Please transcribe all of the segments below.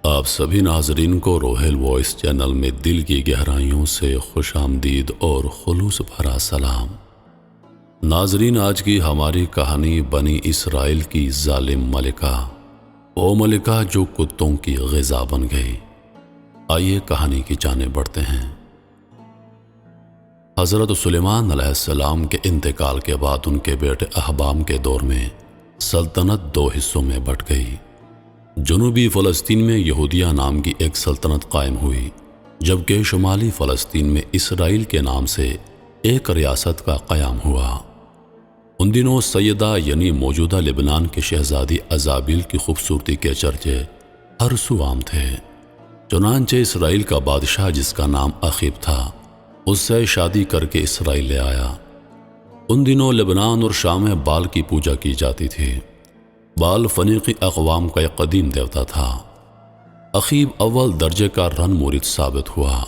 آپ سبھی ناظرین کو روحل وائس چینل میں دل کی گہرائیوں سے خوش آمدید اور خلوص بھرا سلام۔ ناظرین، آج کی ہماری کہانی بنی اسرائیل کی ظالم ملکہ، وہ ملکہ جو کتوں کی غذا بن گئی۔ آئیے کہانی کی جانب بڑھتے ہیں۔ حضرت سلیمان علیہ السلام کے انتقال کے بعد ان کے بیٹے اہبام کے دور میں سلطنت دو حصوں میں بٹ گئی۔ جنوبی فلسطین میں یہودیہ نام کی ایک سلطنت قائم ہوئی، جبکہ شمالی فلسطین میں اسرائیل کے نام سے ایک ریاست کا قیام ہوا۔ ان دنوں سیدہ یعنی موجودہ لبنان کی شہزادی ایزابل کی خوبصورتی کے چرچے ہر سو عام تھے۔ چنانچہ اسرائیل کا بادشاہ، جس کا نام اخیب تھا، اس سے شادی کر کے اسرائیل لے آیا۔ ان دنوں لبنان اور شام میں بال کی پوجا کی جاتی تھی۔ بال فنیقی اقوام کا ایک قدیم دیوتا تھا۔ اخیب اول درجے کا رن مرید ثابت ہوا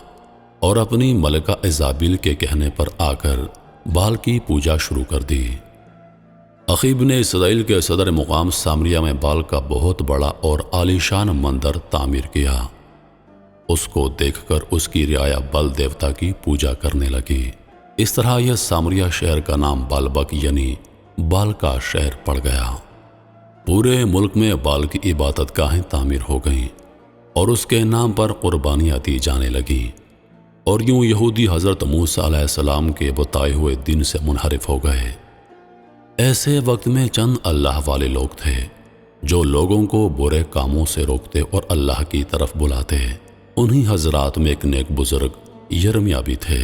اور اپنی ملکہ ایزابل کے کہنے پر آ کر بال کی پوجا شروع کر دی۔ اخیب نے اسرائیل کے صدر مقام سامریہ میں بال کا بہت بڑا اور عالیشان مندر تعمیر کیا۔ اس کو دیکھ کر اس کی رعایا بال دیوتا کی پوجا کرنے لگی۔ اس طرح یہ سامریہ شہر کا نام بالبک یعنی بال کا شہر پڑ گیا۔ پورے ملک میں بال کی عبادت گاہیں تعمیر ہو گئیں اور اس کے نام پر قربانیاں دی جانے لگیں، اور یوں یہودی حضرت موسیٰ علیہ السلام کے بتائے ہوئے دین سے منحرف ہو گئے۔ ایسے وقت میں چند اللہ والے لوگ تھے جو لوگوں کو برے کاموں سے روکتے اور اللہ کی طرف بلاتے۔ انہی حضرات میں ایک نیک بزرگ یرمیہ بھی تھے۔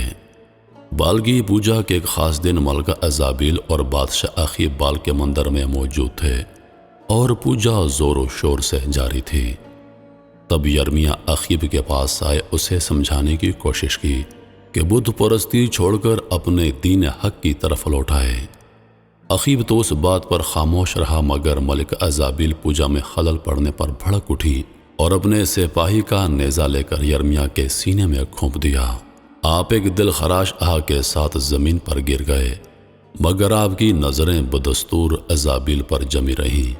بال کی پوجا کے ایک خاص دن ملکہ ایزابل اور بادشاہ اخیب بال کے مندر میں موجود تھے اور پوجا زور و شور سے جاری تھی۔ تب یرمیہ اخیب کے پاس آئے، اسے سمجھانے کی کوشش کی کہ بت پرستی چھوڑ کر اپنے دین حق کی طرف لوٹ آئے۔ اخیب تو اس بات پر خاموش رہا، مگر ملکہ ایزابل پوجا میں خلل پڑنے پر بھڑک اٹھی اور اپنے سپاہی کا نیزہ لے کر یرمیہ کے سینے میں کھونپ دیا۔ آپ ایک دل خراش آہ کے ساتھ زمین پر گر گئے، مگر آپ کی نظریں بدستور ایزابل پر جمی رہیں۔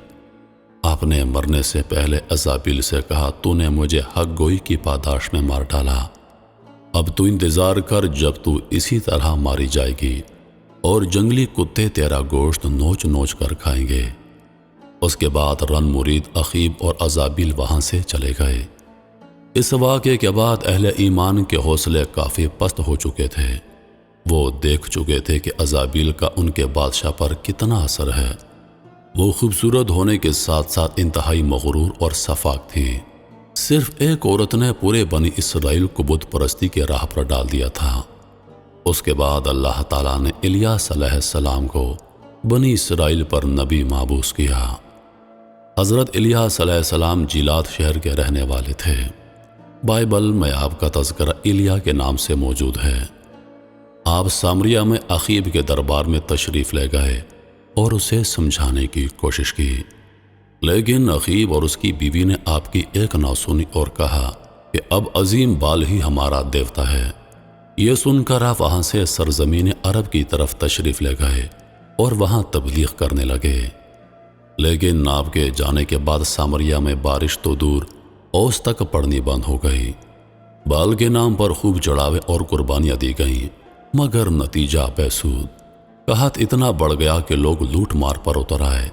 آپ نے مرنے سے پہلے ایزابل سے کہا، تو نے مجھے حق گوئی کی پاداش میں مار ڈالا، اب تو انتظار کر جب تو اسی طرح ماری جائے گی اور جنگلی کتے تیرا گوشت نوچ نوچ کر کھائیں گے۔ اس کے بعد رن مرید اخیب اور ایزابل وہاں سے چلے گئے۔ اس واقعے کے بعد اہل ایمان کے حوصلے کافی پست ہو چکے تھے۔ وہ دیکھ چکے تھے کہ ایزابل کا ان کے بادشاہ پر کتنا اثر ہے۔ وہ خوبصورت ہونے کے ساتھ ساتھ انتہائی مغرور اور سفاک تھی۔ صرف ایک عورت نے پورے بنی اسرائیل کو بت پرستی کے راہ پر ڈال دیا تھا۔ اس کے بعد اللہ تعالیٰ نے الیاس علیہ السلام کو بنی اسرائیل پر نبی مابعوث کیا۔ حضرت الیاس علیہ السلام جیلات شہر کے رہنے والے تھے۔ بائبل میں آپ کا تذکرہ ایلیا کے نام سے موجود ہے۔ آپ سامریہ میں اخیب کے دربار میں تشریف لے گئے اور اسے سمجھانے کی کوشش کی، لیکن اخیب اور اس کی بیوی نے آپ کی ایک نہ سنی اور کہا کہ اب عظیم بال ہی ہمارا دیوتا ہے۔ یہ سن کر آپ وہاں سے سرزمین عرب کی طرف تشریف لے گئے اور وہاں تبلیغ کرنے لگے۔ لیکن آپ کے جانے کے بعد سامریہ میں بارش تو دور، اوس تک پڑنی بند ہو گئی۔ بال کے نام پر خوب چڑھاوے اور قربانیاں دی گئیں، مگر نتیجہ بیسود۔ قحط اتنا بڑھ گیا کہ لوگ لوٹ مار پر اتر آئے،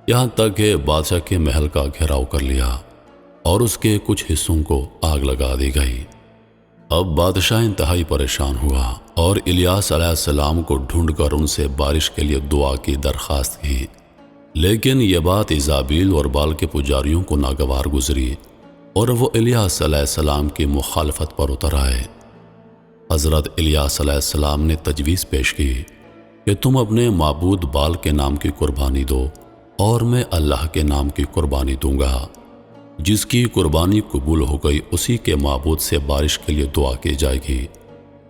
یہاں تک کہ بادشاہ کے محل کا گھیراؤ کر لیا اور اس کے کچھ حصوں کو آگ لگا دی گئی۔ اب بادشاہ انتہائی پریشان ہوا اور الیاس علیہ السلام کو ڈھونڈ کر ان سے بارش کے لیے دعا کی درخواست کی، لیکن یہ بات ایزابل اور بال کے پجاریوں کو ناگوار گزری اور وہ الیاس علیہ السلام کی مخالفت پر اتر آئے۔ حضرت الیاس علیہ السلام نے تجویز پیش کی کہ تم اپنے معبود بال کے نام کی قربانی دو اور میں اللہ کے نام کی قربانی دوں گا۔ جس کی قربانی قبول ہو گئی اسی کے معبود سے بارش کے لیے دعا کی جائے گی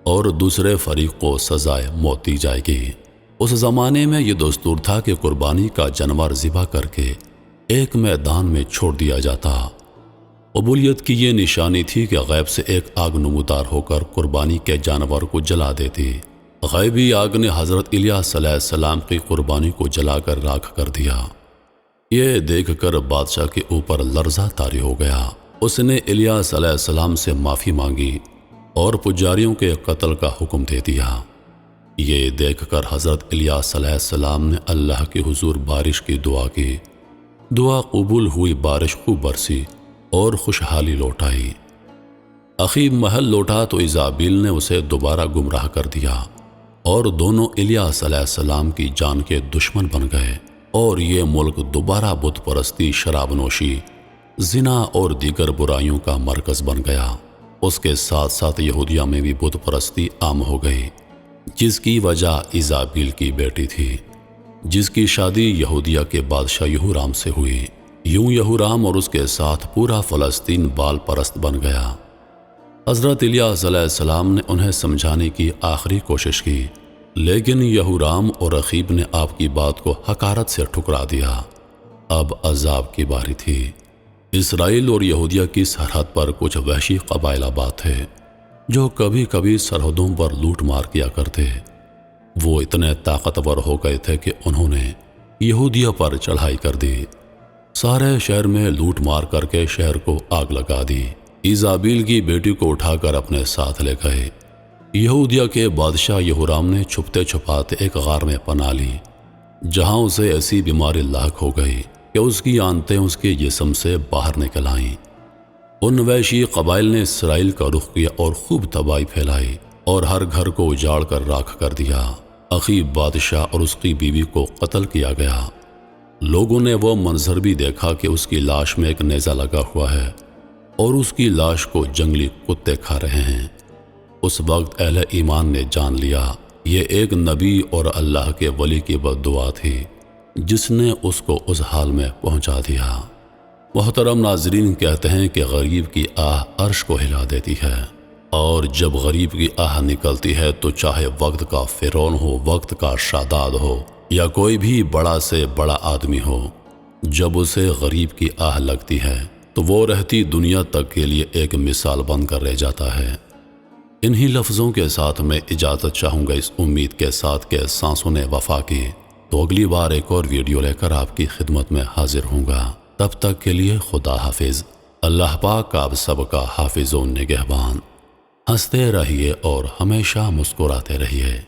اور دوسرے فریق کو سزائے موت دی جائے گی۔ اس زمانے میں یہ دستور تھا کہ قربانی کا جانور ذبح کر کے ایک میدان میں چھوڑ دیا جاتا۔ قبولیت کی یہ نشانی تھی کہ غیب سے ایک آگ نمودار ہو کر قربانی کے جانور کو جلا دیتی۔ غیبی آگ نے حضرت الیاس علیہ السلام کی قربانی کو جلا کر راکھ کر دیا۔ یہ دیکھ کر بادشاہ کے اوپر لرزہ طاری ہو گیا اس نے الیاس علیہ السلام سے معافی مانگی اور پجاریوں کے قتل کا حکم دے دیا۔ یہ دیکھ کر حضرت الیاس علیہ السلام نے اللہ کے حضور بارش کی دعا کی۔ دعا قبول ہوئی، بارش خوب برسی اور خوشحالی لوٹ آئی۔ اخیب محل لوٹا تو ایزابیل نے اسے دوبارہ گمراہ کر دیا اور دونوں الیاس علیہ السلام کی جان کے دشمن بن گئے، اور یہ ملک دوبارہ بت پرستی، شراب نوشی، زنا اور دیگر برائیوں کا مرکز بن گیا۔ اس کے ساتھ ساتھ یہودیہ میں بھی بت پرستی عام ہو گئی، جس کی وجہ ایزابیل کی بیٹی تھی، جس کی شادی یہودیہ کے بادشاہ یہورام سے ہوئی۔ یوں یہورام اور اس کے ساتھ پورا فلسطین بال پرست بن گیا۔ حضرت الیاس علیہ السلام نے انہیں سمجھانے کی آخری کوشش کی، لیکن یہورام اور اخیب نے آپ کی بات کو حقارت سے ٹھکرا دیا۔ اب عذاب کی باری تھی۔ اسرائیل اور یہودیہ کی سرحد پر کچھ وحشی قبائل آباد تھے، جو کبھی کبھی سرحدوں پر لوٹ مار کیا کرتے۔ وہ اتنے طاقتور ہو گئے تھے کہ انہوں نے یہودیہ پر چڑھائی کر دی، سارے شہر میں لوٹ مار کر کے شہر کو آگ لگا دی۔ ایزابیل کی بیٹی کو اٹھا کر اپنے ساتھ لے گئے۔ یہودیہ کے بادشاہ یہورام نے چھپتے چھپاتے ایک غار میں پناہ لی، جہاں اسے ایسی بیماری لاحق ہو گئی کہ اس کی آنتیں اس کے جسم سے باہر نکل آئیں۔ ان وحشی قبائل نے اسرائیل کا رخ کیا اور خوب تباہی پھیلائی اور ہر گھر کو اجاڑ کر راکھ کر دیا۔ اخیب بادشاہ اور اس کی بیوی کو قتل کیا گیا۔ لوگوں نے وہ منظر بھی دیکھا کہ اس کی لاش میں ایک نیزہ لگا ہوا ہے اور اس کی لاش کو جنگلی کتے کھا رہے ہیں۔ اس وقت اہل ایمان نے جان لیا یہ ایک نبی اور اللہ کے ولی کی بد دعا تھی، جس نے اس کو اس حال میں پہنچا دیا۔ محترم ناظرین، کہتے ہیں کہ غریب کی آہ عرش کو ہلا دیتی ہے، اور جب غریب کی آہ نکلتی ہے تو چاہے وقت کا فرعون ہو، وقت کا شاداد ہو، یا کوئی بھی بڑا سے بڑا آدمی ہو، جب اسے غریب کی آہ لگتی ہے تو وہ رہتی دنیا تک کے لیے ایک مثال بن کر رہ جاتا ہے۔ انہی لفظوں کے ساتھ میں اجازت چاہوں گا، اس امید کے ساتھ کہ سانسوں نے وفا کی۔ تو اگلی بار ایک اور ویڈیو لے کر آپ کی خدمت میں حاضر ہوں گا۔ تب تک کے لیے خدا حافظ۔ اللہ پاک آپ سب کا حافظ و نگہبان۔ ہنستے رہیے اور ہمیشہ مسکراتے رہیے۔